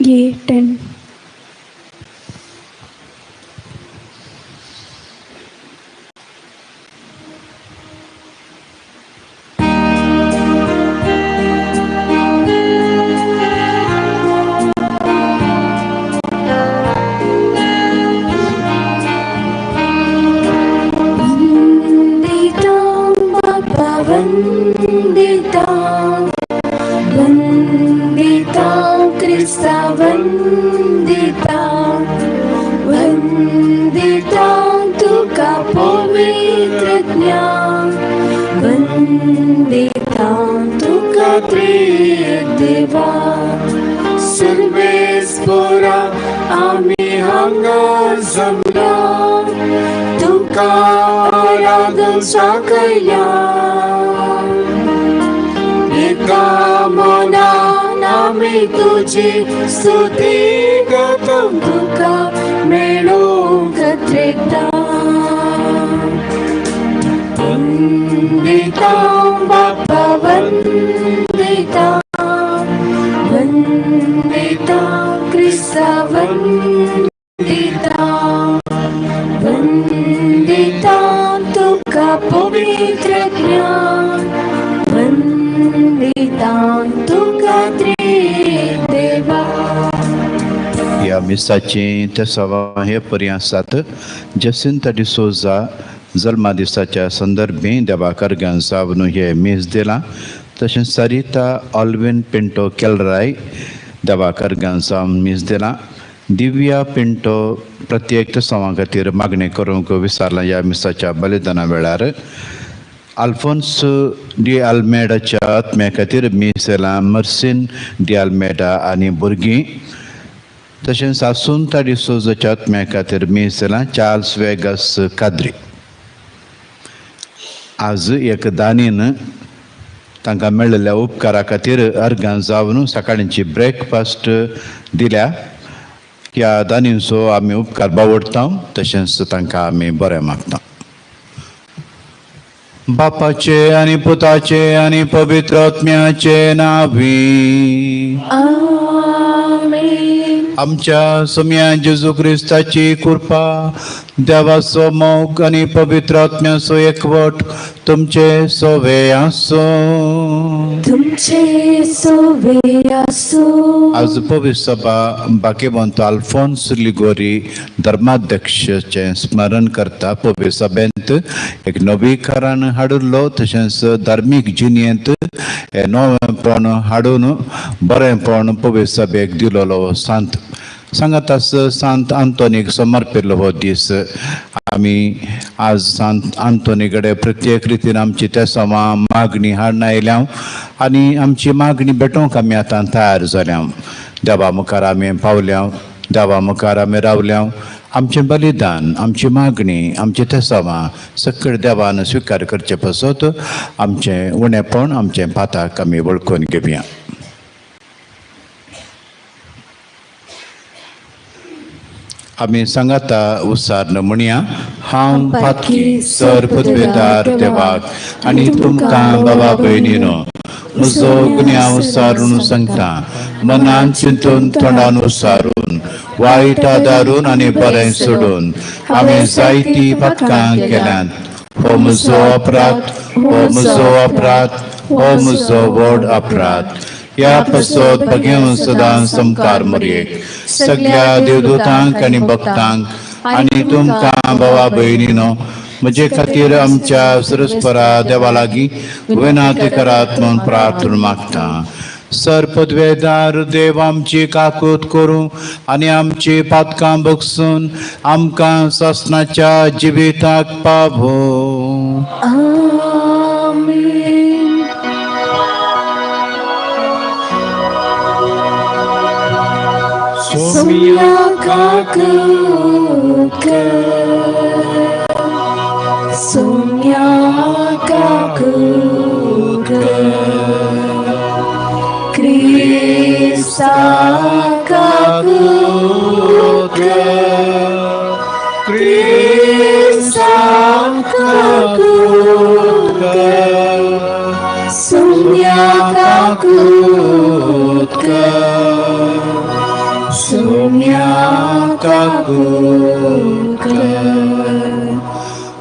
ये 10 तुझी स्तुती गातो तुका मेळो कत्रेता वंदिता बाप्पा वंदिता वंदिता क्रिस्ता वंदिता वंदिता तुका पवित्र ज्ञान वंदिता तुका देवा. या मिसाची ते सवा हे पर्यंत जसिंता डिसोजा जल्मा दिसाच्या संदर्भी देवाकर गांसावनु हे मीस दिला. तशेंच सरिता ऑल्विन पिंटो केलराय देवाकर गांसा मीस दिला. दिव्या पिंटो प्रत्येक सवा खातीर मागणी करूंक विचारला. या मिसाच्या बलिदाना वेळार अल्फोन्स डी आल्मेडाच्या आत्म्या खातीर मीस येला. मर्सिन डी आल्मेडा आनी भुरगीं. तशेंच आसुंता डिसोजाच्या आत्म्या खातीर मीस येला. चार्ल्स वेगस काद्री. आज एक दानीन तांकां मेळिल्ल्या उपकारा खातीर अर्गां जावन सकाळींची ब्रेकफास्ट दिल्या. ह्या दानींचो आमी उपकार बावडटा. तशेंच तांकां आमी बरें मागता. बापाचे आनी पुताचे आनी पवित्र आत्म्याचे नांवी आमेन. आमच्या सम्या जेजू क्रिस्ताची कृपा, देवाचो मोग आनी पवित्र आत्म्याचो एकवट तुमचे सोवे आसो. तुमचे सोवे आसो. आज पवित्र सभा बाकीवंत अल्फोन्स लिगोरी धर्माध्यक्षाचे स्मरण करता. पवित्र सभेंत एक नवीकरण हाडुल्लो. तशेंच धार्मीक जिणेंत हे नवेपण हाडून बरेंपण पवित्र सभेक दिलोलो सांत. सांगात सांत आंतोनीक समर्पिल्लो हो दीस आमी आज सांत आंतोनी कडेन प्रत्येक रितीन आमची त्या समा मागणी हाडून आयल्या आनी आमची मागणी भेटोवंक आमी आतां तयार जाल्या. देवा मुखार आमी पावल्या, देवा मुखार आमी रावल्या. आमचें बलिदान, आमची मागणी, आमची तेसावां सकयल देवान स्विकार करचे पासत आमचें उणेपण, आमचें पाताक आमी वळखून घेवया. आमी सांगाता उसारन म्हणया, हांव पातकी सर पदवेदार देवाक आनी तुमकां बाबा भयणीनो म्हजो गुन्यांव उसारून सांगता, मनान चिंतून तोंडान उसारून वायट आदारून आनी बरें सोडून हांवें जायतीं पातकां केल्यांत. हो म्हजो अपराध, हो म्हजो अपराध, हो म्हजो व्हड अपराध. ह्या पासत बगेवन सदां समकार मरयेक सगळ्या देवदूतांक आनी भक्तांक आनी तुमकां बाबा भयणीनो म्हजे खातीर आमच्या सरस्परा देवा लागीं विनंती करात म्हणून प्रार्थना मागता. सर पदवेदार देव आमची काकूत करूं आनी आमची पातकां बगसून आमकां ससनाच्या जिविताक पावो. आमीन. सोम्या काकूक, सोम्या काकूक, क्रिस्ता काकूक, क्रिस्ता काकूक, सोम्या काकूक, सोम्या काकूक.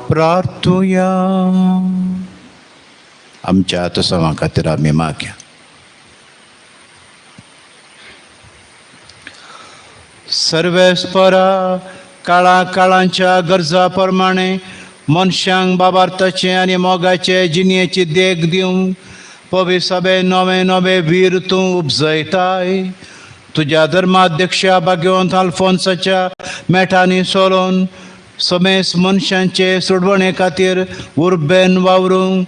प्रार्थुया. आमच्या आतसवां खातीर आमी मागया. सर्वेस्परा काळा काळांच्या गरजा प्रमाणे मनशांक बाबार्थाचे आनी मोगाचे जिणेची देख दिवंक पवी सभे नवे नवे वीर तूं उपजयताय. तुज्या धर्माध्यक्षा भाग्यवंत आल्फोन्साच्या मेठांनी सोलोवन समेस मनशांचे सोडवणे खातीर उर्बेन वावरूंक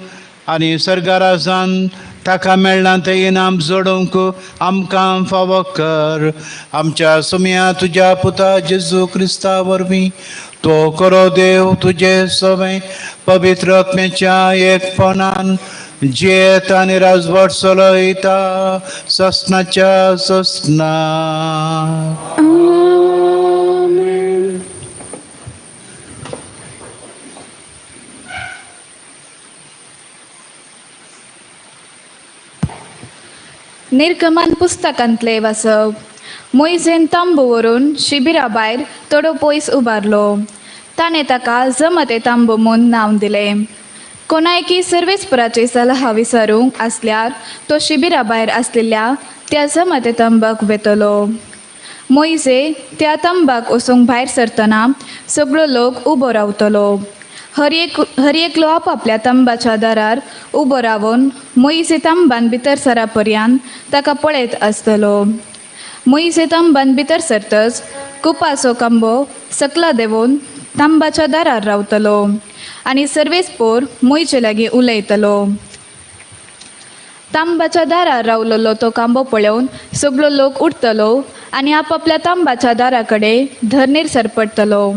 आनी सर्गाराजान ताका मेळ्ळां तें इनाम जोडूंक आमकां फावो कर. आमच्या सुम्या तुज्या पुता जेजू क्रिस्ता वरवीं तो करो देव तुजे सवें पवित्र आत्म्याच्या एकपणान जेत आनी राजवट चलयता ससनाच्या ससना. आमीन. निर्गमन पुस्तकांतले वाचप. मोइजेन तांबू व्हरून शिबिरा भायर थोडो पयस उबारलो. ताणें ताका जमते तांबू म्हूण नांव दिलें. कोणायकी सर्वेस्पराची सलहा विचारूंक आसल्यार तो शिबिरा भायर आसलेल्या त्या जमते तांबाक वेतलो. मोइजे त्या तांबाक वचूंक भायर सरतना सगळो लोक उबो रावतलो. हर एकलो आपापल्या तांबाच्या दारार उबो रावन मोइजे तांबान भितर सरा पर्यंत ताका पळयत आसतलो. मोइजे तांबान भितर सरतच कुपाचो कांबो सकला देंवून तांबाच्या दारार रावतलो आनी सर्वेस्पोर मोइजे लागीं उलयतलो. तांबाच्या दारार रावलेलो तो कांबो पळोवन सगळो लोक उठतलो आनी आपापल्या तांबाच्या दारा कडेन धर्नीर सरपडटलो.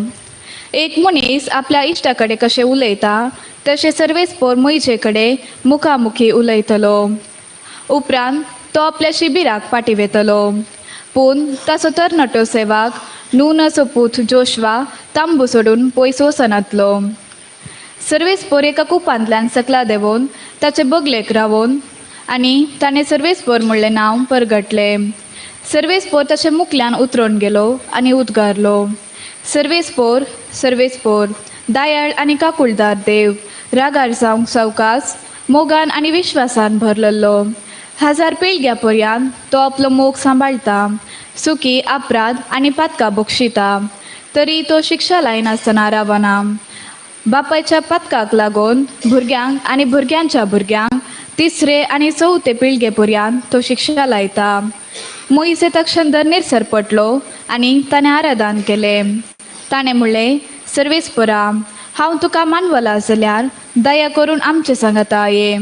एक मनीस आपल्या इश्टा कडेन कशें उलयता तशें सर्वेस्पोर मोइजे कडेन मुखामुखी उलयतलो. उपरांत तो आपल्या शिबिराक फाटीं वेतलो. पूण ताचो तरणाटो सेवाक नूनाचो पूत जोशवा तांबू सोडून पयस वचनातलो. सर्वेस्पोर एका कुपांतल्यान सकला देंवून ताचे बगलेक रावून आनी ताणें सर्वेस्पोर म्हणलें नांव परगटलें. सर्वेस्पोर ताच्या मुखल्यान उतरोवन गेलो आनी उद्गारलो, सर्वेस्पोर सर्वेस्पोर, दयाळ आनी काकुळदार देव, रागार जावंक सावकास, मोगान आनी विश्वासान भरलेलो. 1000 पिळग्या पर्यंत तो आपलो मोग सांबाळटा, सुखी अपराध आनी पातकां बक्षिता. तरी तो शिक्षा लायनासतना रावना. बापायच्या पातकाक लागून भुरग्यांक आनी भुरग्यांच्या भुरग्यांक 3रे आनी 4थे पिळगे पर्यंत तो शिक्षा लायता. मोईसे तक्षण धर्नीर सरपटलो आनी ताणें आराधन केलें. ताणें म्हणलें, सर्वेस्परा, हांव तुका मानवला जाल्यार दया करून आमचे सांगाता ये.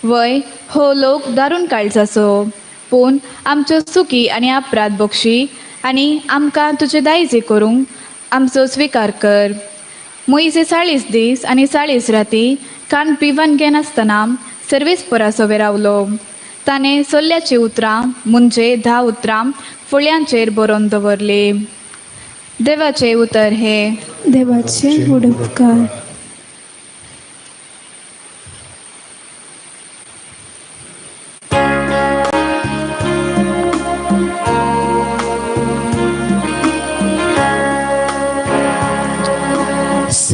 वय हो लोक दारून काळजाचो, पूण आमच्यो चुकी आनी अपराध बक्षी आनी आमकां तुजे दायजे करूंक आमचो स्विकार कर. मोईसे 40 दीस आनी 40 राती कान पिवन घेन आसतना सर्वेस्परा सोबे रावलो. ताणें सोल्ल्याची उतरां म्हणजे 10 उतरां फुळ्यांचेर बरोवन दवरली. देवाचे उतर हे. देवाचे उपकार.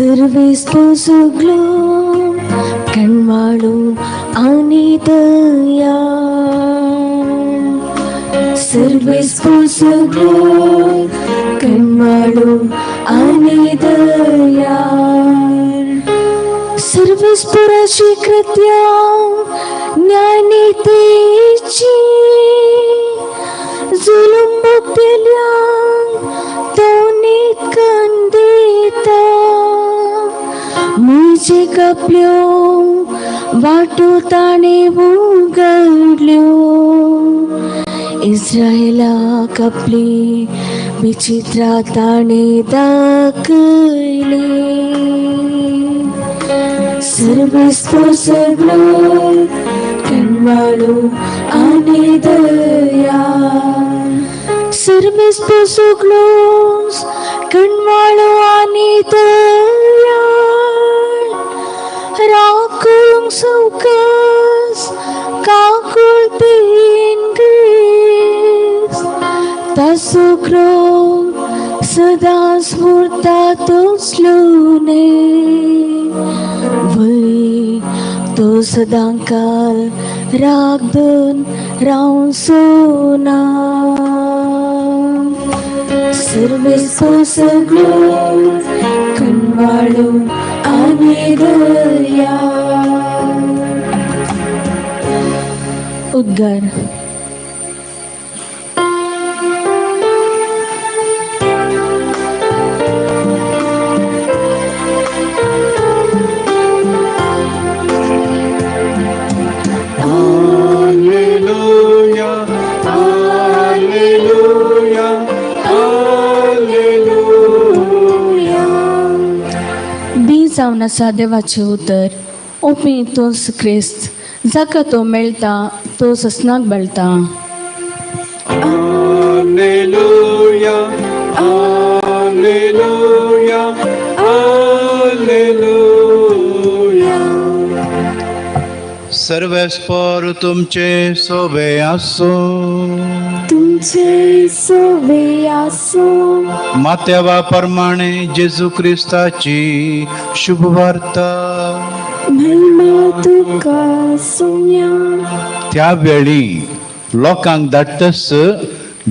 सर्वेस्पोसुग्लो कण्वाळु आनी दया. सर्वेस्पोसुग्लो कण्वाळु आनी दया. सर्वेस्पुराची कृत्या ज्ञानीतेची जुलूम भोगतेल्या दोन्ही कंदेता. मुझे कपल्यो वाटो ताणे उगडल्यो. इस्रायला कपली विचित्रा ताणे दाखयली. सर्वेस्पोसुग्लो कण्वाळु आनी दया. सर्वेस्पोसुग्लो कण्वाळु आनी दया. राकुळुंग सौकास काकुळ पेंगेस. तासुग्रो सदा स्फुरता तोसलुने. वै तो सदांकाल रागदन रावन सोना. सर्वेस्पोसुग्लो कण्वाळु आनी दया. उद्गार. Alleluia, alleluia, alleluia. बी जावन आसा देवाचे उतर. ओपी तोच क्रिस्त, जाका तो मेळटा तो ससनाक बळटा. Alleluia, alleluia, alleluia. सर्वेस्पर तुमचे सोबे आसो. तुमचे सोबे आसो. मातेवा प्रमाणे जेजू क्रिस्ताची शुभ वार्ता. महिमा तुका सोम्या. त्यावेळी लोकांक धाडटस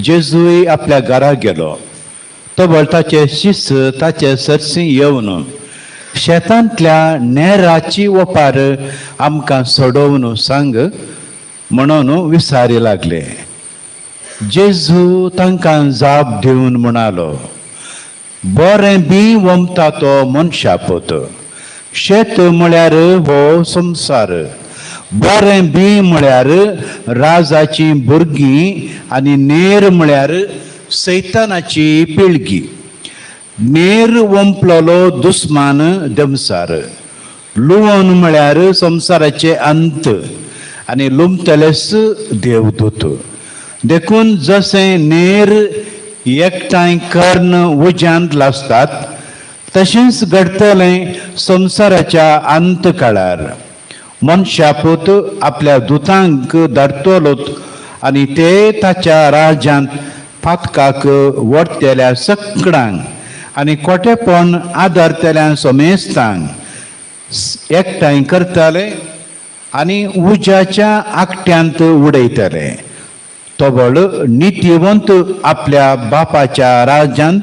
जेजूय आपल्या घरा गेलो. तो ताचे शिस ताचे सरसी येवन शेतांतल्या नेराची ओपार आमकां सोडोवन सांग म्हणून विचारी लागले. जेजू तांकां जाप दिवन म्हणालो, बरें बी वमता तो मनशापूत. शेत म्हळ्यार हो संसार. बरें बी म्हळ्यार राजाची भुरगीं आनी नेर म्हळ्यार सैतानाची पिळगी. नेर वंपलोलो दुस्मान दमसार. लुवोन म्हळ्यार संसाराचे अंत आनी लुमतलेस देवदूत. देखून जशें नेर एकठांय कर्ण उज्यांत लासतात तशेंच घडतलें संसाराच्या अंत काळार. मनशापूत आपल्या दुतांक धाडटलोत आनी ते ताच्या राज्यांत पातकाक वरतेल्या सकडांक आनी कोटेपण आदारतेल्या समेस्तांक एकठांय करताले आनी उज्याच्या आकट्यांत उडयतले. तोबळ नितीवंत आपल्या बापाच्या राज्यांत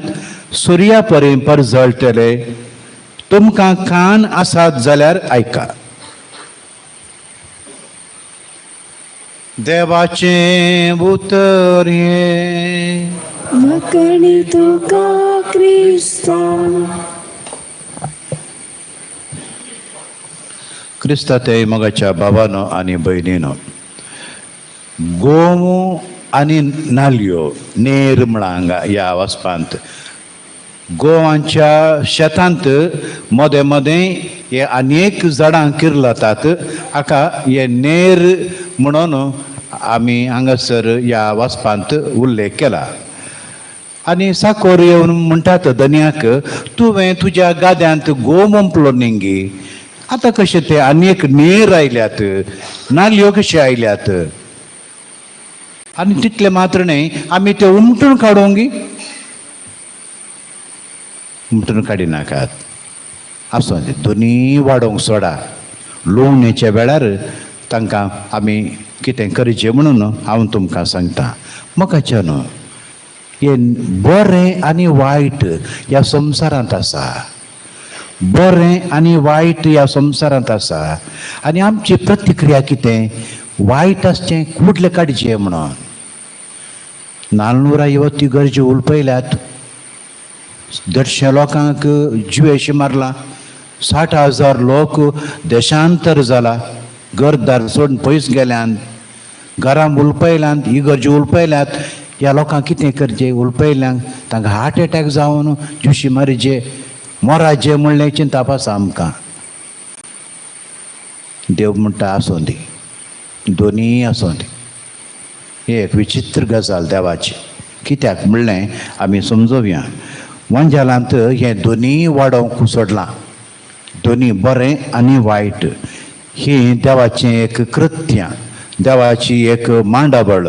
सुर्या परेन परजळटले. तुमकां कान आसात जाल्यार आयका. देवाचें उतर हे मकणी तुका क्रिस्ता. क्रिस्ताते मोगाच्या बाबानो आनी भयणीनो, गोमू आनी नाल्यो नेर म्हळांगा ह्या वचपांत गोवांच्या शेतांत मदें मदें हे अनेक झाडां किरलतात. हाका हे नेर म्हणून आमी हांगासर ह्या वचपांत उल्लेख केला. आनी साकोर येवन म्हणटात धन्याक, तुवें तुज्या गाद्यांत गो मोंपलो नेंगी, आतां कशें ते अनेक नेर आयल्यात, नाल्यो कशे आयल्यात, आनी तितले मात्र न्ही, आमी ते उमटून काडोंगी. उमटून काडिनाकात. आसूं दी, दोनी वाडोवंक सोडा. लुवणेच्या वेळार तांकां आमी कितें करचें म्हणून हांव तुमकां सांगता. मोगाच्या न्हू, हे बरें आनी वायट ह्या संवसारांत आसा. बरें आनी वायट ह्या संवसारांत आसा. आनी आमची प्रतिक्रिया कितें? वायट आसचें कुडलें काडचें म्हणून. नालनुरा येवती गरजे उलपयल्यात. 150 लोकांक जुवेशी मारला. 60,000 लोक देशांतर जाला. घरदार सोडून पयस गेल्यान, घरां उलपयल्यात, इगर्जी उलपयल्यात. ह्या लोकांक कितें करचें? उलपयल्यांक तांकां हार्ट एटॅक जावन जुशी मारचे, मोराचे म्हणलें चिंताप आसा आमकां. देव म्हणटा आसूं दी, दोनीय आसूं दी. ही एक विचित्र गजाल देवाची. कित्याक म्हणलें आमी समजोवया. वंजालांत हे दोनीय वाडोवंक सोडलां. दोनी बरें आनी वायट. ही देवाचें एक कृत्य, देवाची एक मांडाबळ.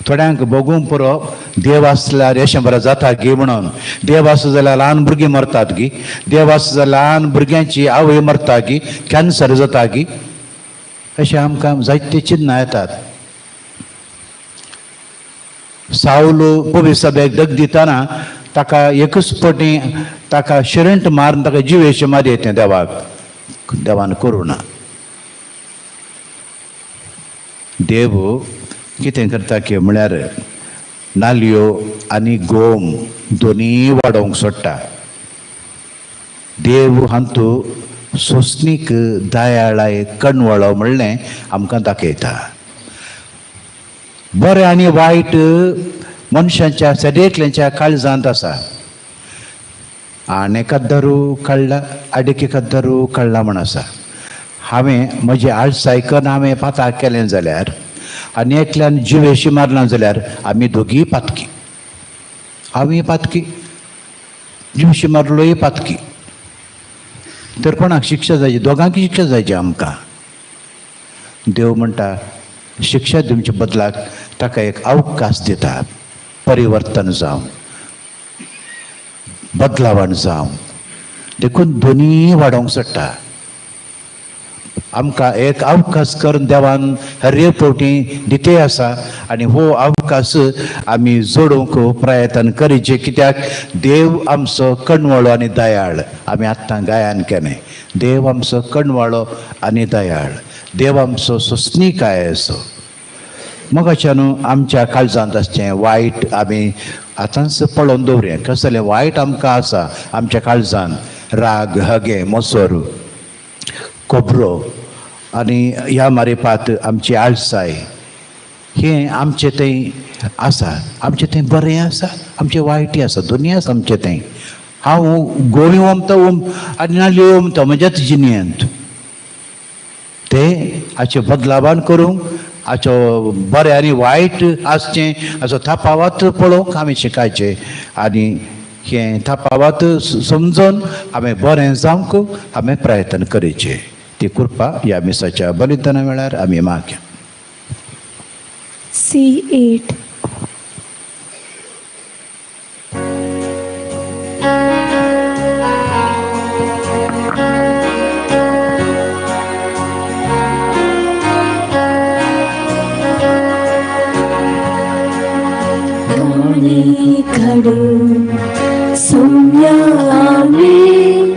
थोड्यांक बगूंक पुरो देव आसल्यार अशें बरें जाता गी म्हणून. देव आसा जाल्यार ल्हान भुरगीं मरतात गी. देव आसा जाल्यार ल्हान भुरग्यांची आवय मरता गी, कॅन्सर जाता गी. अशें आमकां जायते चिन्नां येतात. साऊल पवित्र सभेक दग दितना ताका एकच पटी ताका शिरंट मारून ताका जिवेशी मारी तें देवान करूं ना. देव कितें करता की म्हळ्यार नाल्यो आनी गोम दोनीय वाडोवंक सोडटा. देव हांतू सोंसणीक दयाळाय कणवळो म्हणलें आमकां दाखयता. बरें आनी वायट मनशांच्या सदैतल्याच्या काळजांत आसा. आणे कद्दरू कळ्ळा, आडकी कद्दरू कळ्ळा म्हण आसा. हांवें म्हजें आळसायकन हांवें पाताक केलें जाल्यार आनी एकल्यान जिवेशी मारना जाल्यार आमी दोगीय पातकी. हांवूय पातकी, जिवेशी मारलोय पातकी. तर कोणाक शिक्षा जायची? दोगांक शिक्षा जायची आमकां. देव म्हणटा शिक्षा दिवचे बदलाक ताका एक अवकाश दिता. परिवर्तन जावं, बदलावण जावं. देखून दोनीय वाडोवंक सोडटा. आमकां एक अवकाश करून देवान हर फावटी दिते आसा. आनी हो अवकाश आमी जोडूंक प्रयत्न करचे. कित्याक देव आमचो कणवळो आनी दयाळ. आमी आत्तां गायन केलें, देव आमचो कणवळो आनी दयाळ. देव आमचो सोंसणीकाय असो. मोगाच्या न्हू, आमच्या काळजांत आसचें वायट आमी आतांच पळोवन दवरया. कसलें वायट आमकां आसा आमच्या काळजांत? राग, हगे, मोसोर, खोबरो आनी ह्या मारीपात आमची आळसाय, हें आमचें थंय आसा. आमचें थंय बरें आसा, आमचें वायटय आसा. दोनीय आसा आमचें थंय. हांव गोवी ओमता आनी नाल्यो ओमता म्हज्याच जिणेंत. ते हाचे बदलावण करूंक, हाचो बरें आनी वायट आसचें, हाचो थापावत पळोवंक आमी शिकायचें. आनी हें थापावत समजून हांवें बरें जावंक हांवें प्रयत्न करचें. ती कृपा ह्या मिसाच्या बलिदाना वेळार आमी मागया. C8. खडू सौम्या आम्ही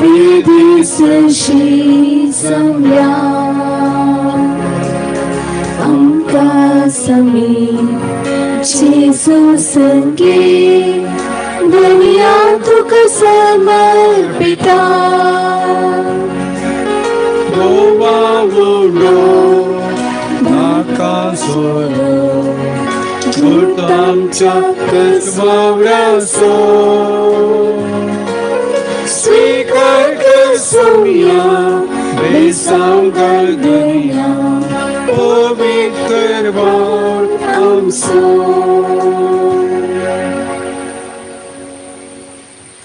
वेदिसशी सौम्या समी जेजू संगी दुनिया तुका समर्पिता Dovavuno nakasoro Tutam chakas vavraso Svikar kasumya Besam gardanya Pavitr var amso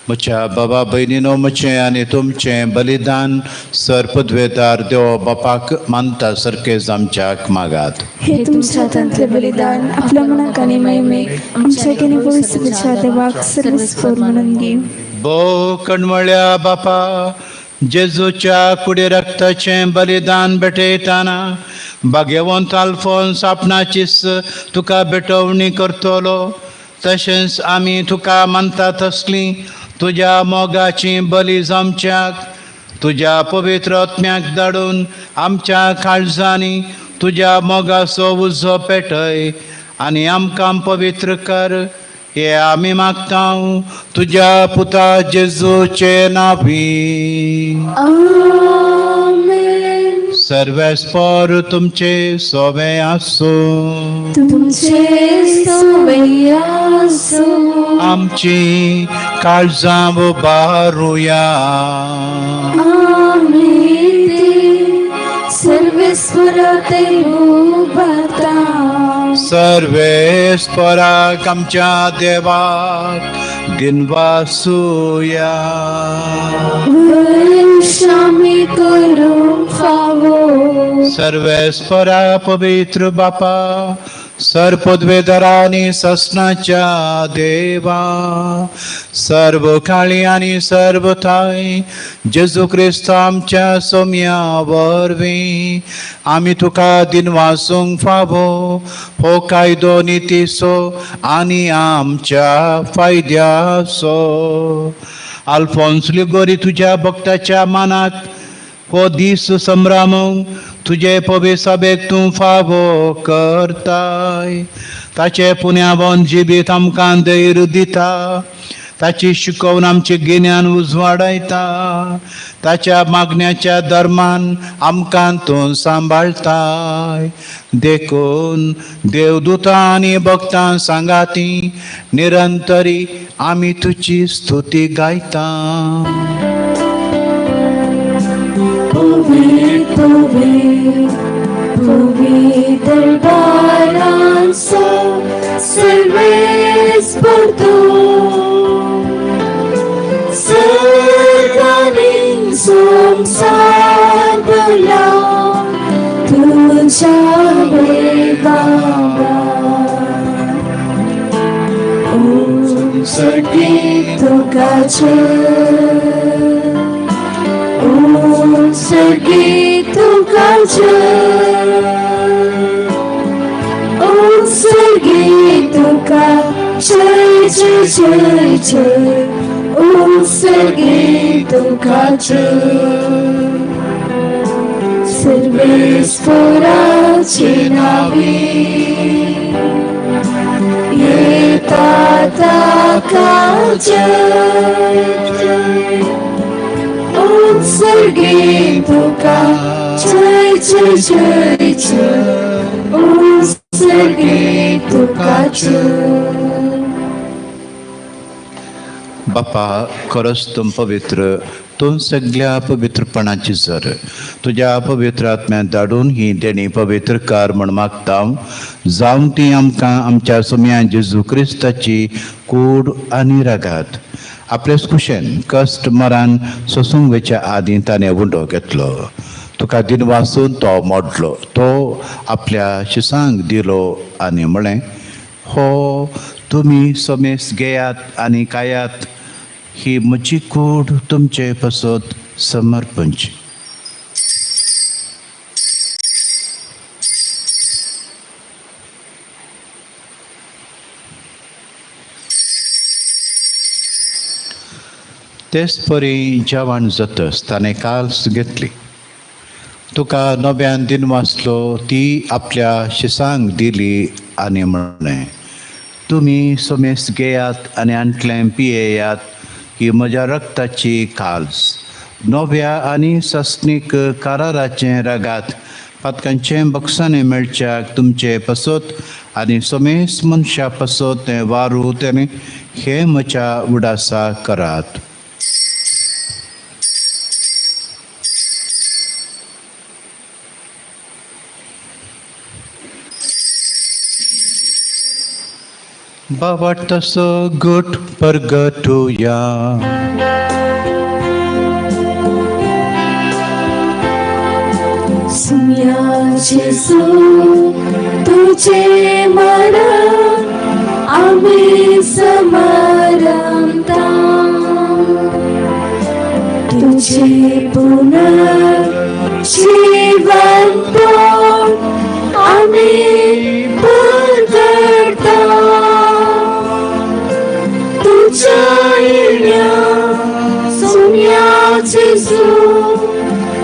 म्हज्या बाबा भयणीनो म्हजें आनी तुमचें बलिदान सर्पद्वेतार देव बापाक मानता सारकेंच आमच्याक मागात. हे तुमच्या हातांतले बलिदान आपल्या मनाक आनी महिमेक आमच्या केनी पवित्रच्या देवाक सर्वस्व म्हणून घे. भोव कणवळ्या बापा जेजूच्या कुडी रक्ताचें बलिदान भेटयताना भाग्यवंत आल्फोन्स आपणाचीच तुका भेटवणी करतलो. तशेंच आमी तुका मानता तसलीं तुज्या मोगाची बली जमच्याक तुज्या पवित्र आत्म्याक धाडून आमच्या काळजांनी तुज्या मोगाचो उजो पेटय आनी आमकां पवित्र कर. हे आमी मागता तुज्या पुता जेजूचे नांवी. आमेन. सर्वेस्पर तुमचे सोवे आसूं. तुमचे सोबे आसूं. आमची काळजां उबारुया. आमी सर्वेस्वरा ते उबारता. सर्वेस्पराक आमच्या देवाक दिनवासुया. वंशामी करूंक फावो. सर्वेस्परा पवित्र बापा सर्पद्वेदरा आनी ससनाच्या देवा सर्व काळी आनी सर्व थाय जेजू क्रिस्त आमच्या सोम्या वरवीं आमी तुका दिनवासूंक फावो हो कायदो नितीसो आनी आमच्या फायद्याचो. आल्फोन्स लिगोरी तुज्या भक्ताच्या मानाक हो दीस संभ्रामूंक तुजे पवित्र सभेक तूं फावो करताय. ताचे पुण्यावन जिबीत आमकां धैर्य दिता. ताची शिकोवन आमचे गिन्यान उजवाडायता. ताच्या मागण्याच्या धर्मान आमकां तूं सांबाळताय. देखून देवदूतां आनी भक्तां सांगाती निरंतरी आमी तुजी स्तुती गायता. दरबारांचो सर्वेस्पर तूं. सर्वांनी संसार भरला तुझ्या वेगान. संगीत तुकाचें संगीत तुकाचें संगीत तुका जय जय जय जय. संगीत तुकाचें सर्वेस्वराचे नावी येता ताका जय जय. संगीत तुका जय जय जय जय. संगीत तुकाचें. बापा खरोच तूं पवित्र. तूं सगळ्या पवित्रपणाची झर. तुज्या पवित्र आत्म्याक धाडून ही देणी पवित्र कार म्हण मागता. जावं ती आमकां आमच्या सोम्या जेजू क्रिस्ताची कूड आनी रागात आपलेच कुशेन कश्ट मरान सोसूंक वेच्या आदीं ताणें उंडो घेतलो. तुका दिन वाचून तो मोडलो. तो आपल्या शिसांक दिलो आनी म्हळें हो तुमी सोमेस घेयात आनी खायात. ही म्हजी कूड तुमचे पासत समर्पणची. तेच परी जेवण जातच ताणें काल्स घेतली. तुका नव्यान दिनवासलो ती आपल्या शिसांक दिली आनी म्हणलें, तुमी समेस्त घेयात आनी आणखलें पियेयात, ही म्हज्या रक्ताची काल्स. नव्या आनी सस्नीक काराराचें रगात पातकांचें बक्षांनी मेळच्याक तुमचे पसत आनी समेस्त मनशां पसत तें वारू तेणे हे म्हज्या उडासा करात. बावट तसो गुट परगटुया. सुम्या जेजू तुझे मरण आम्ही समरमता, तुझे पुनर्जीवन पण आम्ही परगटता. तुझ्या येण्या सुम्या जेजू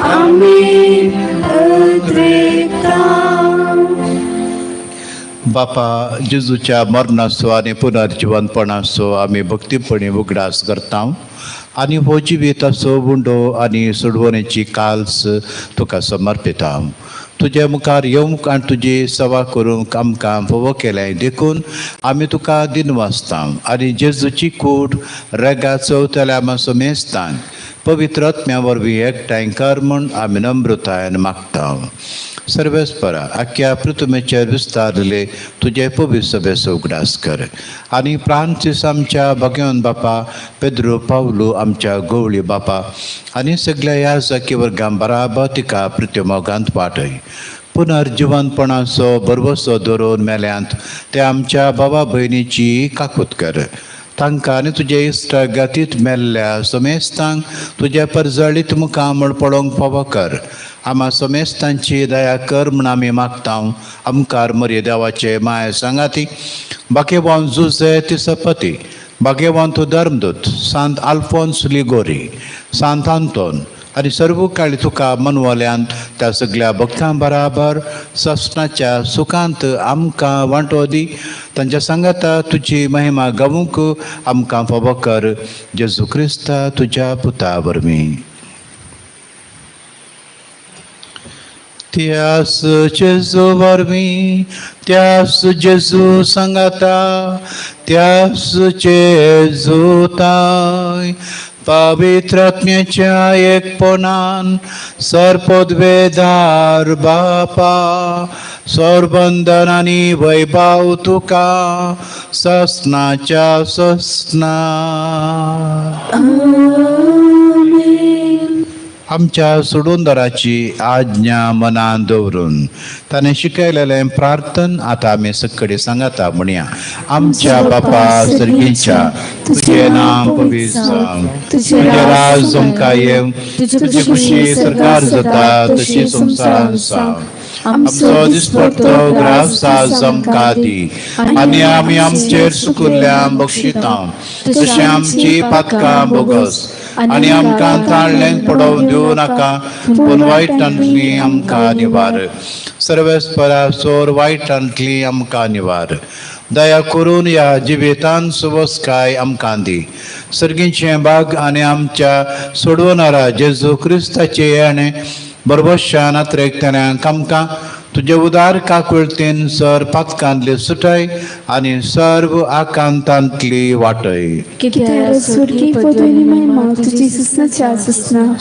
आम्ही अद्रेता. बापा जेजूच्या मरणाचो आनी पुनर्जीवनपणाचो आमी भक्तीपणी उगडास करता आनी हो जिविताचो बुंडो आनी सोडवणेची काल्स तुका समर्पिता. तुजे मुखार येवंक आनी तुजी सेवा करूंक आमकां फोव केलें देखून आमी तुका दिनवासता आनी जेजूची कूड रेगा चवथल्या मातसो मेस्तान पवित्र आत्म्या वरवीं एकठांय कर म्हूण आमी नम्रतायेन मागता. सर्वेस्परा आख्या पृथ्वीचेर विस्तारले तुजे पवित्र सभेचो उगडास कर आनी फ्रांसीस आमच्या भगवान बापा, पेद्रो पावलो आमच्या गवळी बापा आनी सगळ्या ह्या जाकी वर्गां बराबर तिका प्रत्यमोगांत वाटय. पुनर्जीवनपणाचो बरवसो धरून मेल्यांत ते आमच्या भावा भयणीची काकूत कर. तांकां आनी तुजे इश्ट गतीत मेल्ल्या समेस्तांक तुजे परजळीत मुखामळ पळोवंक फावो कर. आम्हा समेस्तांची दया कर म्हूण आमी मागता. आमकार मरे देवाचे माय सांगाती बाकेवान जुजे तिसपती, बाकेवान तूं धर्मदूत सांत आल्फोन्स लिगोरी, सांत आंतोन आनी सर्व काळी तुका मनवल्यांत त्या सगळ्या भक्तां बराबर ससनाच्या सुखांत आमकां वांटो दी. तांच्या सांगाता तुजी महिमा गावूंक आमकां फावो कर. जेजू क्रिस्ता तुज्या पुता वरवीं. त्यास जेजू वरवीं, त्यास जेजू सांगाता, त्यास जेजू ताय पवित्र आत्म्याच्या एकपणान सरपदवेदार बापा सोरबंदन आनी वैभव तुका ससनाच्या ससना. आमच्या सोडूनदाराची आज्ञा मनान दवरून ताणें शिकयलेलें प्रार्थन आतां आमी सकडी सांगाता म्हणया. आमच्या बापा सर्गीच्या तुजें नांव पवित्र जावं, तुजें राज आमकां येवं, तुजी खुशी सरकार जाता तशी संवसारांत जावं. आमचो दिसपट्टो ग्रास आमकां दी आनी आमी आमचेर सुकुल्ल्यां बक्षिता तशें आमची पातकां बोगस आनी आमकां ताळ्ळें पडोवन दिवं नाका, पूण वायटांतली आमकां निवार. सर्वेस्परा सोर वायटांतली आमकां निवार. दया करून ह्या जिवितान सुवस्काय आमकां दी. सर्गीचें भाग आनी आमच्या सोडवणारा जेजू क्रिस्ताचे येणें बरबशान आत्रेकतल्यांक आमकां तुजे उदार काकुळतेन सर पातकांतली सुटय आनी सर्व आकांतांतली वाटय.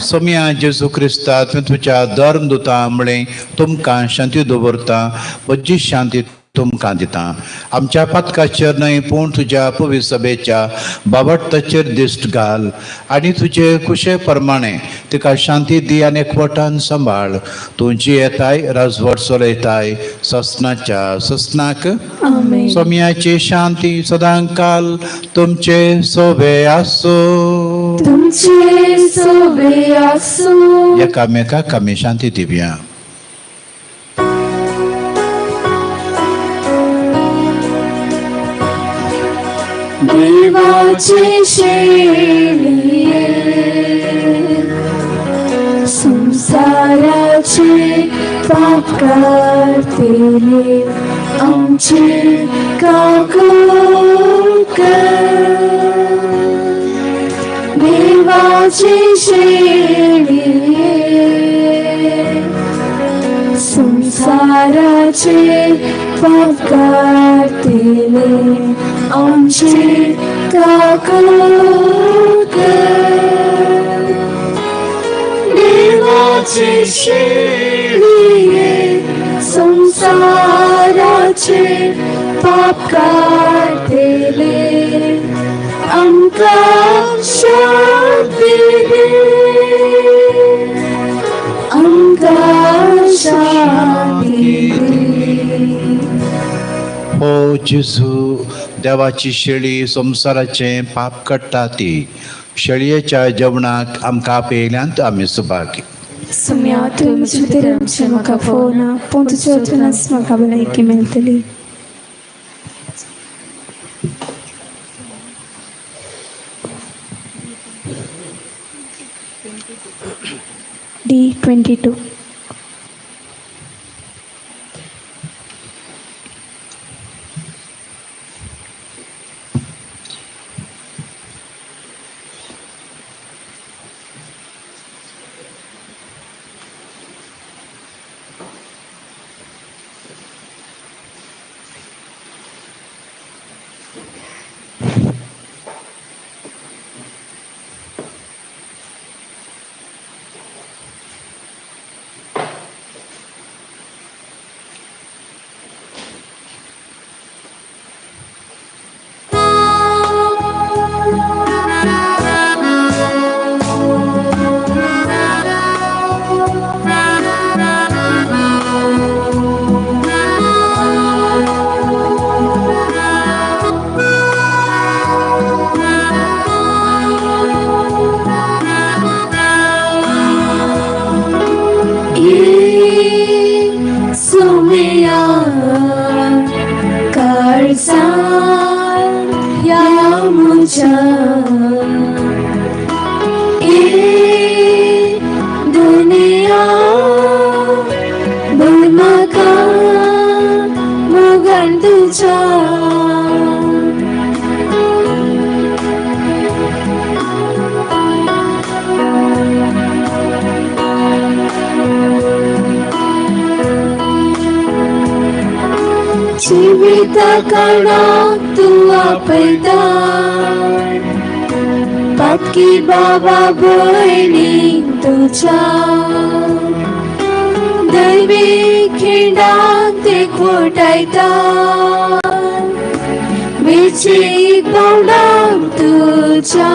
सोम्या जेजू क्रिस्ता तुमच्या धर्मदुतां म्हळें तुमकां शांती दवरता, वज्जी शांती तुमकां दिता. आमच्या पातकाचेर न्हय पूण तुज्या पवित्र सभेच्या बाबट्टाचेर दिश्ट घाल आनी तुजे कुशे प्रमाणे तिका शांती दी आनी एकवटान सांबाळ. तुजी येताय राजवट चलयताय ससनाच्या ससनाक. सोम्याची शांती सदांकाल तुमचे सोबे आसूं. एकामेकाक आमी शांती दिवया. देवाचे शेळिये संसाराचे पाप करतेले आमचे काकूळ कर. देवाचे शेळी संसाराचे पाप करतेले आमचे काकूळ कर. देवाची शेळिये संसाराचे पाप काढलेले आमका शांती दे. आमका शांती दे. हो जेजू, देवाची शेळी संसाराचे पाप काडटा ती शेळयेच्या जेवणाक आमकां आपयल्यांत आमी Subhagi. Sumia tu mujiteram shemaka fona pontu chotuna smaka balaiki mentally. D22. दुनिया बुलमाका मुगन तुझा. जीविता काळात तू आपयता पातकी बाबा भयणी तुझ्या. दैवी खिंडात ते खोटायता विची पावडा तुझ्या.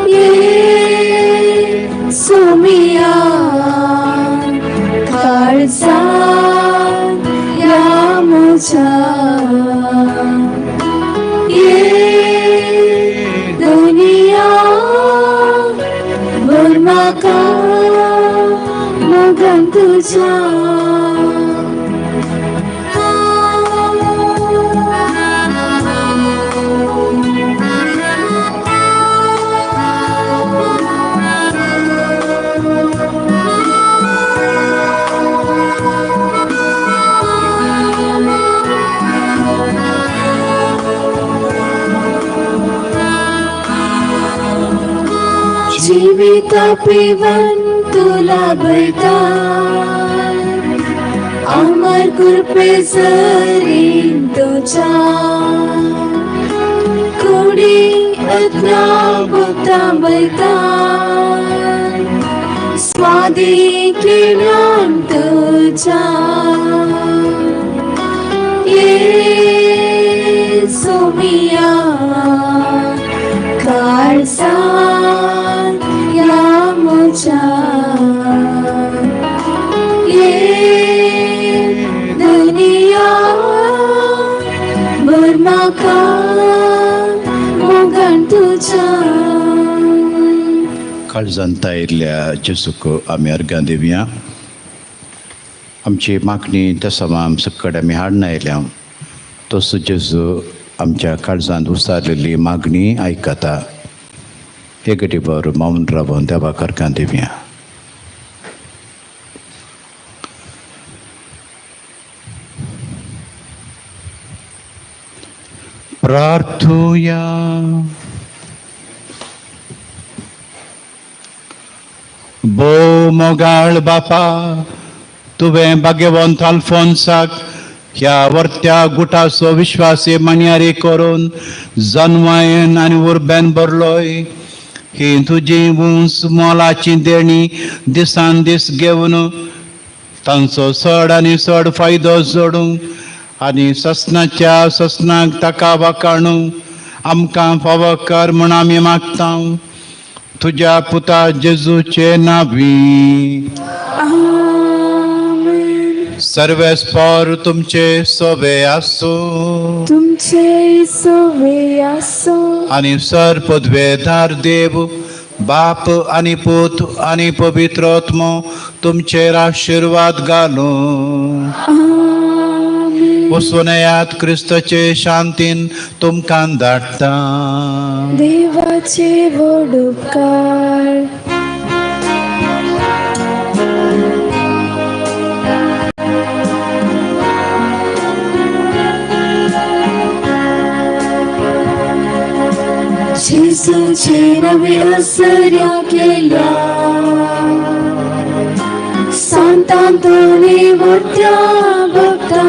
ये सोमिया काळजा या मुझा. ये दुनिया बुलमाका मुगन तुझा. जीविता पिवन तुला बैता अमर कृपे जरीन तुझा. कुडी अज्ञा भुक्ता बैता स्वादी केल्यान तुझा. ये सोमिया काळजा या मुझा. ये दुनिया बुलमाका मुगन तुझा. काळजांत आयिल्ल्या जेजूक आमी अर्गां दिवया. आमची मागणी तसमाम सकट आमी हाडून आयल्या. तसो जेजू आमच्या काळजांत उसारलेली मागणी आयकता. हे गटीवर मौन रावन देवाक अर्गां दिवया. प्रार्थुया. बो मोगाळ बापा, तुवें भाग्यवंत अल्फोन्साक ह्या वर्त्या गुटाचो विश्वासी मण्यारी करून जन्मायन आनी उर्बेन भरलोय. ही तुजी उंच मोलाची देणी दिसान दीस घेवन तांचो चड आनी चड फायदो जोडूंक आनी ससनाच्या ससनाक ताका वाखाणू आमकां फावो कर म्हूण आमी मागता. तुज्या पुता जेजूचे नांवी. सर्वेस्पर तुमचे सोबे आसूं. तुमचे सोबे आसूं. आनी सर पदवेदार देव बाप आनी पूत आनी पवित्र आत्मो तुमचेर आशिर्वाद घालूं. वचून येयात क्रिस्ताचे शांतीन तुमकां धाडटा. देवाचे व्हड उपकार. जेजूचे नवे असर्या केल्या. संतांतोनी मोठ्या भक्ता.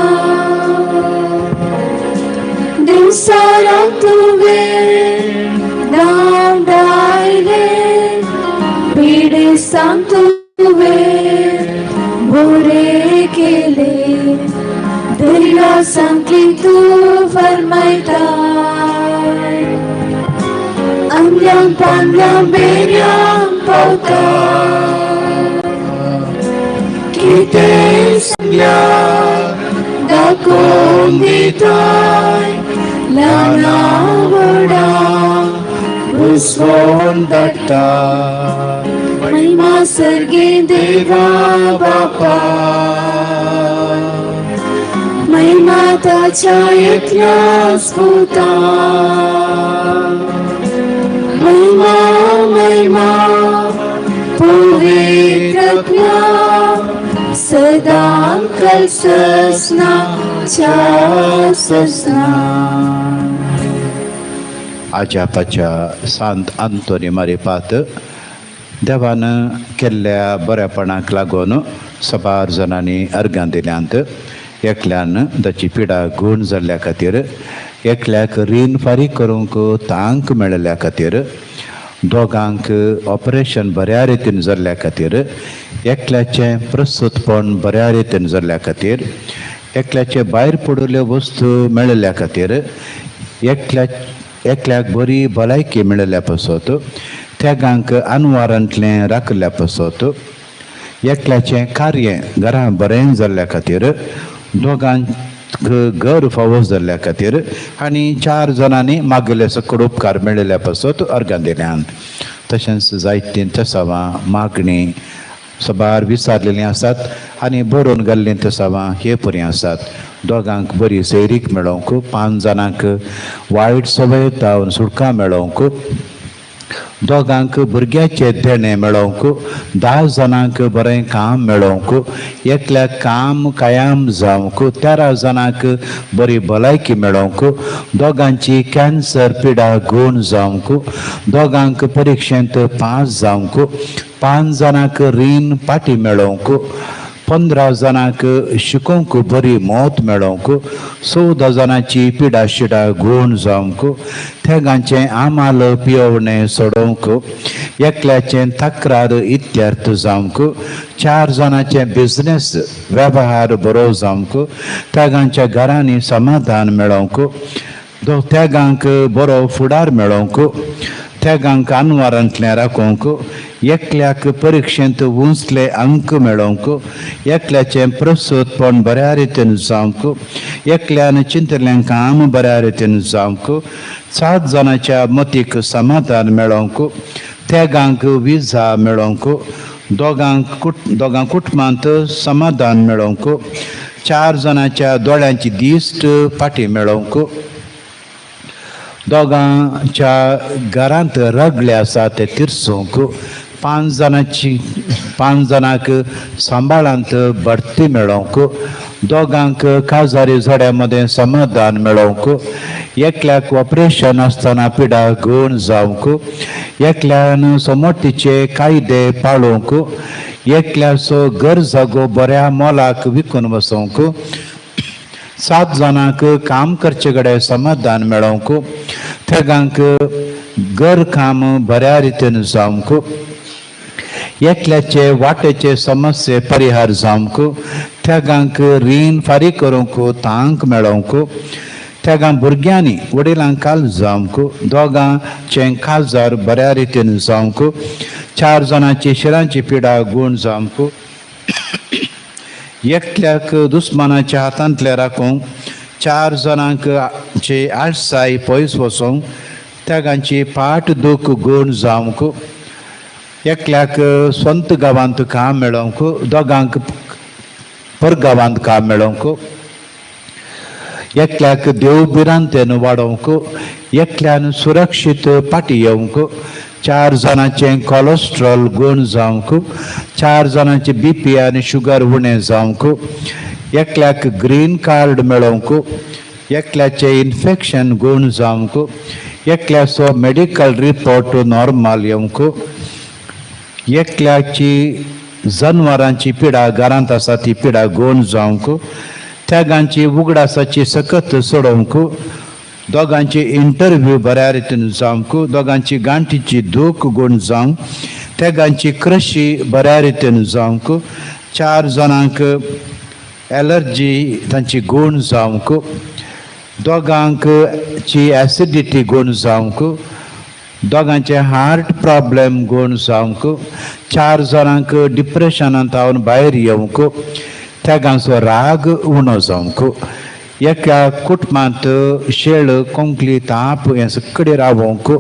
दिवसाराक तुवें नांव दायले. पिडे सांग तुवें बरे केले. दर्या सांगली तूं फरमायता. आमल्यां पांगल्यां बेऱ्यां पावता. कितें सांगल्यार दाखोवन दिताय. ल्हानां व्हडां उसवून धाडटा. महिमा सर्गे देवा बापा. महिमा ताच्या एकल्याच पुता. महिमा महिमा पवित्रत्वा सदां कल्ससना च्या ससना. आजापाच्या सांत आंतोनी मारिपात देवान केल्ल्या बऱ्यापणाक लागून सबार जाणांनी अर्गां दिल्यांत. एकल्यान ताची पिडा गूण जाल्ल्या खातीर, एकल्याक रीण फारीक करूंक तांक मेळिल्ल्या खातीर, दोगांक ऑपरेशन बऱ्या रितीन जाल्ल्या खातीर, एकल्याचें प्रस्तुतपण बऱ्या रितीन जाल्ल्या खातीर, एकल्याचे भायर पडिल्ल्यो वस्तू मेळिल्ल्या खातीर, एकल्याक बरी भलायकी मेळिल्ल्या पासत, तेगांक अनवारांतलें राखल्या पासत, एकल्याचें कार्य घरां बरें जाल्ल्या खातीर, दोगांक घर फावो जाल्ल्या खातीर आनी 4 जाणांनी मागिल्ले सकट उपकार मेळिल्ल्या पासत अर्गां दिल्यांत. तशेंच जायतीं तेसावां मागणी सबार विचारलेलीं आसात आनी बरोवन घाल्लीं तेसावां हे परी आसात. दोगांक बरी सैरीक मेळोवंक, 5 जाणांक वायट सवय जावन सुटका मेळोवंक, दोगांक भुरग्याचे देणे मेळोवंक, 10 जाणांक बरें काम मेळोवंक, एकल्याक काम कायम जावंक, 13 जाणांक बरी भलायकी मेळोवंक, दोगांची कॅन्सर पिडा गूण जावंक, दोगांक परिक्षेंत पास जावंक, 5 जाणांक रीण पाटी मेळोवंक, 15 जाणांक शिकोवंक बरी मोत मेळोवंक, 14 जाणांची पिडा शिडा गूण जावंक, तेगांचें आमाल पियेवणें सोडोवंक, एकल्याचें तक्रार इत्यार्थ जावंक, 4 जाणांचें बिझनेस वेव्हार बरो जावंक, तेगांच्या घरांनी समाधान मेळोवंक, तेगांक बरो फुडार मेळोवंक, तेगांक अनवारांतलें राखोवंक, एकल्याक परिक्षेंत उंचले अंक मेळोवंक, एकल्याचें प्रस्तुतपण बऱ्या रितीन जावंक, एकल्यान चिंतलें काम बऱ्या रितीन जावंक, 7 जाणांच्या मतीक समाधान मेळोवंक, तेगांक विजा मेळोवंक, दोगां कुटुंबांत समाधान मेळोवंक, 4 जाणांच्या दोळ्यांची दिश्ट पाटी मेळोवंक, दोगांच्या घरांत रगले आसा ते तिरसोवंक, पांच जाणांक सांबाळांत बढती मेळोवंक, दोगांक काजारी झोड्यामध्ये समाधान मेळोवंक, एकल्याक ऑपरेशन आसतना पिडा गूण जावंक, एकल्यान समोटीचे कायदे पाळोवंक, एकल्याचो घर जागो बऱ्या मोलाक विकून वसोवंक, 7 जाणांक काम करचे कडेन समाधान मेळोवंक, तेगांक घर काम बऱ्या रितीन जावंक, एकल्याचे वाटेचे समस्ये परिहार जावंक, तेगांक रीण फारीक करूंक तांक मेळोवंक, तेगां भुरग्यांनी वडिलांक काल जावंक, दोगांचे काजार बऱ्या रितीन जावंक, 4 जाणांची शिरांची पिडा गूण जावंक, एकल्याक दुस्मानाच्या हातांतले राखूंक, 4 जाणांची आळसाय पयस वचोवंक, तेगांची पाट दूख गूण जावंक, एकल्याक स्वंत गांवांत काम मेळोवंक, दोगांक परगांवांत काम मेळोवंक, एकल्याक देवबिरांतेन वाडोवंक, एकल्यान सुरक्षीत पाटी येवंक, 4 जाणांचे कोलेस्ट्रॉल गूण जावंक, 4 जाणांचे BP आनी शुगर उणें जावंक, एकल्याक ग्रीन कार्ड मेळोवंक, एकल्याचे इन्फेक्शन गूण जावंक, एकल्याचो मेडिकल रिपोर्ट नॉर्मल येवंक, एकल्याची जनावरांची पिडा घरांत आसा ती पिडा गूण जावंक, तेगांची उगडासाची सकत सोडोवंक, दोगांची इंटरव्यू बऱ्या रितीन जावंक, दोगांची गांठीची दूख गूण जावंक, तेगांची क्रशी बऱ्या रितीन जावंक, 4 जाणांक एलर्जी तांची गूण जावंक, दोगांची एसिडिटी गूण जावंक, दोगांचे हार्ट प्रॉब्लेम गूण जावंक, 4 जाणांक डिप्रेशनांत हांवन भायर येवंक, तेगांचो राग उणो जावंक, एका कुटुंबांत शेळ कोंकली ताप हें सगळें रावोवंक,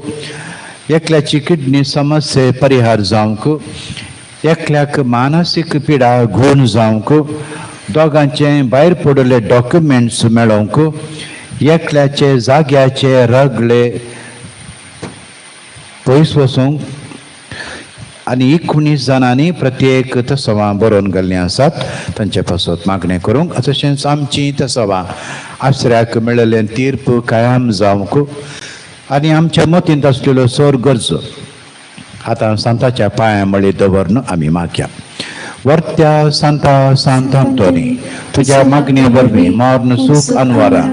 एकल्याची किडनी समस्ये परिहार जावंक, एकल्याक मानसीक पिडा गूण जावंक, दोगांचे भायर पडले डॉक्युमेंट्स मेळोवंक, एकल्याचे जाग्याचे रगले पयस वचोवंक, आनी 19 जाणांनी प्रत्येक तसवां बरोवन घाल्लीं आसात. तांचे पासत मागणें करूंक, तशेंच आमची तसवां आसऱ्याक मेळिल्लें तीर्प कायम जावंक आनी आमच्या मतींत आसलेल्यो सर गरजो आतां सांताच्या पांया मळी दवरून आमी मागया. वर्त्या सांता सांत आंतोनी, तुज्या मागणे वरवीं मरण सूख अनवारा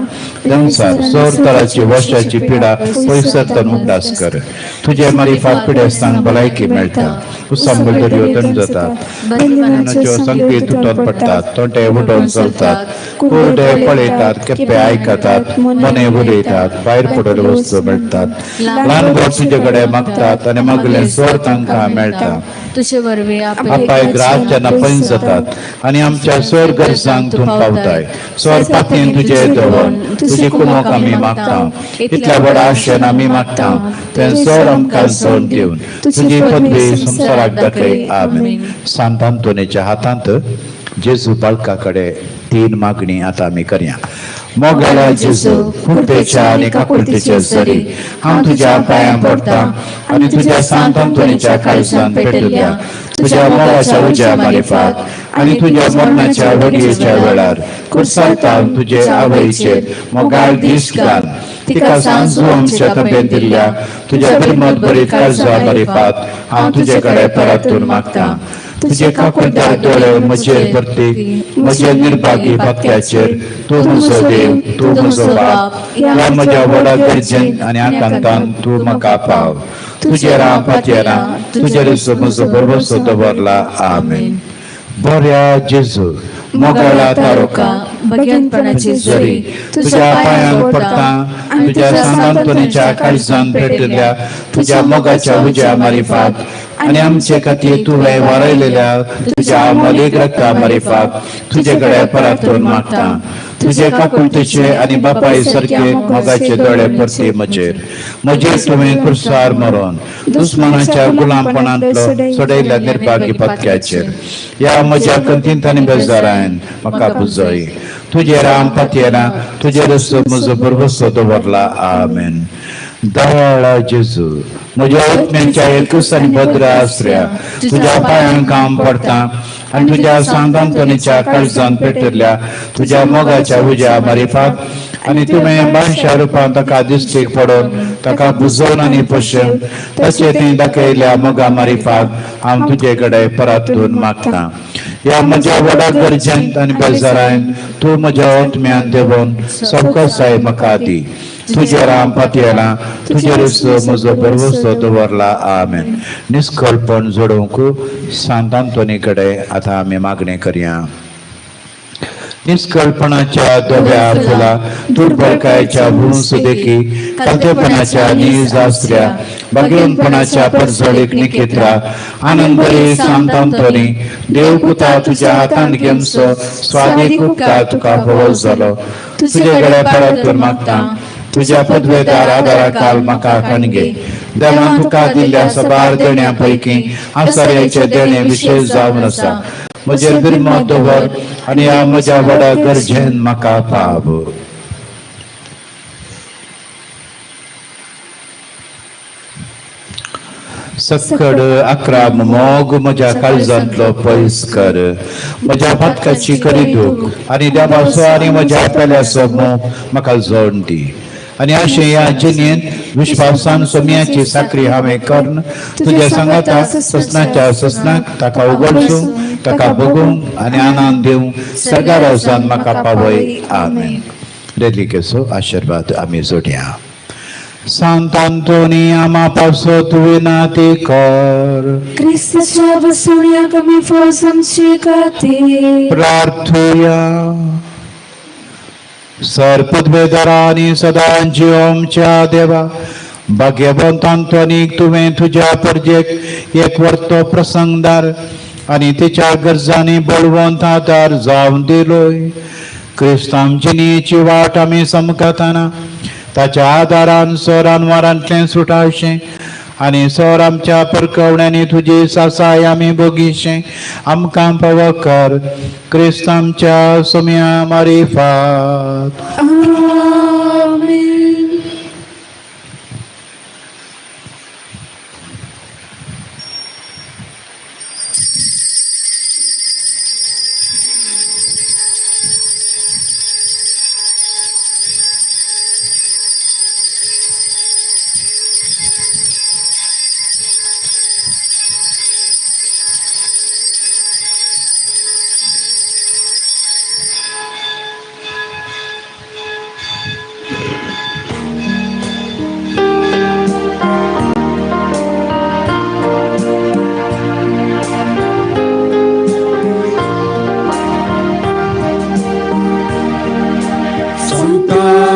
संसार सर तराची वर्षाची पिडा पयसतन उगडास कर. तुजे मारिफात पिडेस्तांक भलायकी मेळटा, कुसांबळ दर्यो थंड जातात, मनाच्यो संकेत तुटून पडटात, तोंडे उडोवन चलतात, कोरडे पळयतात, केप्पे आयकतात, मने उलयतात, भायर पडले वस्तू मेळटात, ल्हान भर तुजे कडेन मागतात आनी मागलें सर तांकां मेळटा. तुझे वरवीं आपाय ग्रास जेन्ना पयस जातात आनी आमच्या सर गरजांक तूं पावताय. सर पातयेन तुजे दवर, तुजी कुमोक आमी मागता, इतल्या व्हडा आशेन आमी मागता, तें सर आमकां सोड दिवन तुजी पदवी संवसाराक दाखय. आमीन. सांत आंतोनीच्या हातांत जेजू बाळका कडेन 3 मागणी आतां आमी करया. मोगाला जेजू, कुडपेच्या आनी काकुळटीचे जरी हांव तुज्या पांयां पडटां आनी तुज्या सांत आंतोनीच्या काळजांत पेटयल्या तुज्या मोगाच्या उज्या मारिफात आनी तुज्या मरणाच्या वडयेच्या वेळार कुडसातान तुजे आवयचेर मोगाळ दीस घाल. तिका सांजू आमच्या तब्येत दिल्ल्या तुज्या बिरमत बरीत काळजा मारिफात हांव तुजे कडेन परतून मागतां. तुजे काकुळटार दोळे म्हजेर भरती, म्हजे निर्भागी भक्त्याचेर तूं म्हजो देव, तूं म्हजो बाप, ह्या म्हज्या व्हडा गरजेन आनी आकांतान तूं म्हाका पाव. तुजेर हांव पातयेरां, तुजेर म्हजो भरवसो दवरला. आमीन. बऱ्या जेजू, मोगाळा तारोका, भगिनपणाची जरी तुज्या पांयांक पडटां, तुज्या सांत आंतोनीच्या काळजांत पेटयल्या तुज्या मोगाच्या उज्या मारिफात आनी आमचे खातीर तुवें वारयलेल्या तुज्या अमोलीक रक्ता मारिफात तुजे कडेन परतून मागता. तुजे काकुळटीचे आनी बापाय सारके मोगाचे दोळे परती म्हजेर तुवें कुर्सार मरोन दुस्मानाच्या गुलामपणांतलो सोडयल्या निर्भागी पत्क्याचेर ह्या म्हज्या कंतींत आनी बेजारान म्हाका बुजय. तुजेर हांव पातयेरां, तुजेर म्हजो भरवसो दवरला. आमीन. दयाळा जेजू, म्हज्या आत्म्याच्या एकच आनी भद्र आश्रया तुज्या पांयां काम पडटा आनी तुज्या सांतांतोनीच्या काळजांत पेटयल्ल्या तुज्या मोगाच्या उज्या मारिफाक आनी तुवें बायशा रुपान ताका दिश्टीक पडोवन ताका बुजोवन आनी पोशोवन तशें ती दाखयल्या मोगा मारिफाक हांव तुजे कडेन परतून मागतां. ह्या म्हज्या व्हडा गरजेंत आनी बेजारांत तूं म्हज्या आत्म्यान देवून सवकासाय म्हाका दी. तुजेर हांव पातयेलां, तुजेरच म्हजो भरवोसो दवरला. आमेन. निस्कळपण जोडूंक सांतांतोनी कडेन आतां आमी मागणी करया. निष्कळपणाच्या धव्या फुला दुर्बळकायेच्या भुंस देखी कालतेपणाच्या नीज आसऱ्या भाग्यवंतपणाच्या परजळीक निकेत्रा आनंदरी सांतांतोनी देव पुता तुज्या हातांत घेमचो स्वादीक उपकार तुका भोव जालो. तुजे कडेन परत मागता तुज्या पदवेदार आदारा काल म्हाका कणगे देवान तुका दिल्ल्या सबार देण्या पैकी आसऱ्याचे देणे विशेष जावन आसा. म्हजेर बिरमत दवर आनी ह्या म्हज्या व्हडा गरजेन म्हाका पाव. सकड 11 मोग म्हज्या काळजांतलो पयस कर. म्हज्या पातकाची करी दूख आनी देवाचो आनी म्हज्या पेल्याचो मोग म्हाका जोड दी. आनी अशें ह्या जिणेंत विश्वासान सोम्याची साखरी हांवें करून तुज्या सांगाता ससनाच्या ससनाक ताका उगडसूं ताका बगूंक आनी आनंद दिवंक सगळ्या रोजान म्हाका पावय. आमेन. रेलिकेचो आशिर्वाद आमी जोडया. सांतांतोनी आमा पावसो तुवें नाती कर. क्रिस्ताच्या बसवण्या कमी फौजांची खातीर प्रार्थुया. सरपदवेदारांनी सदां जिवोमच्या देवा भाग्यवंतांतोनीक तुवें तुज्या परजेक एक वर्तो प्रसंगदार आनी तिच्या गरजांनी बळवंत आदार जावन दिलोय. क्रिस्तांची न्हीची वाट आमी समकताना ताच्या आदारान सोरान वारांतलें सुटावचें आनी सोर आमच्या परकवण्यांनी तुजी सासाय आमी भोगिशें आमकां पव कर. क्रिस्तांच्या सोम्या मारिफात. आमेन.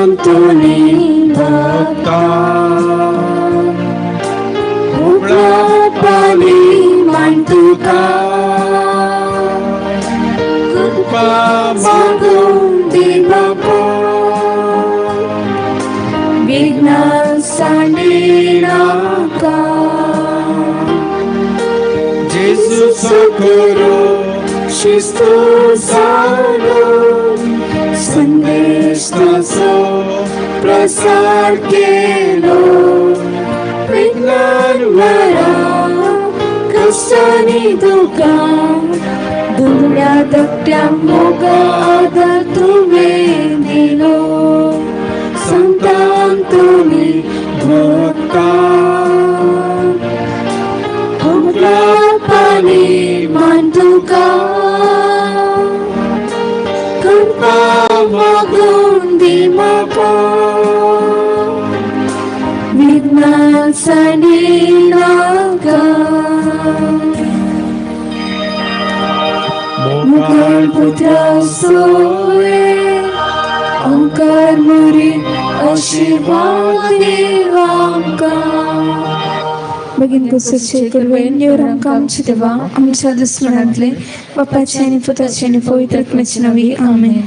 Antoni Bhakta Upla Pali Mantuka Kupa Magum Di Bapa Vigna Sandinaka Jesus Sakuro Shistu Salo संदेश ताचो प्रसार केलो विज्ञान वरा कष्टांनी दुखां दुबळ्या धाकट्या मोगा आदार तुवें दिलो संतांतोनी भक्ता हुबला पानी मान तुका Magum di mapa Vigna Sandinaga Mughal putra soe Angkar murid Ashirwad Devamka Bagin को सच्चे करवेन योरम काम चितवा आमच्या दुश्मनातले बापाचे आणि पुताचे आणि पवित्र आत्म्याचे नावे आमेन.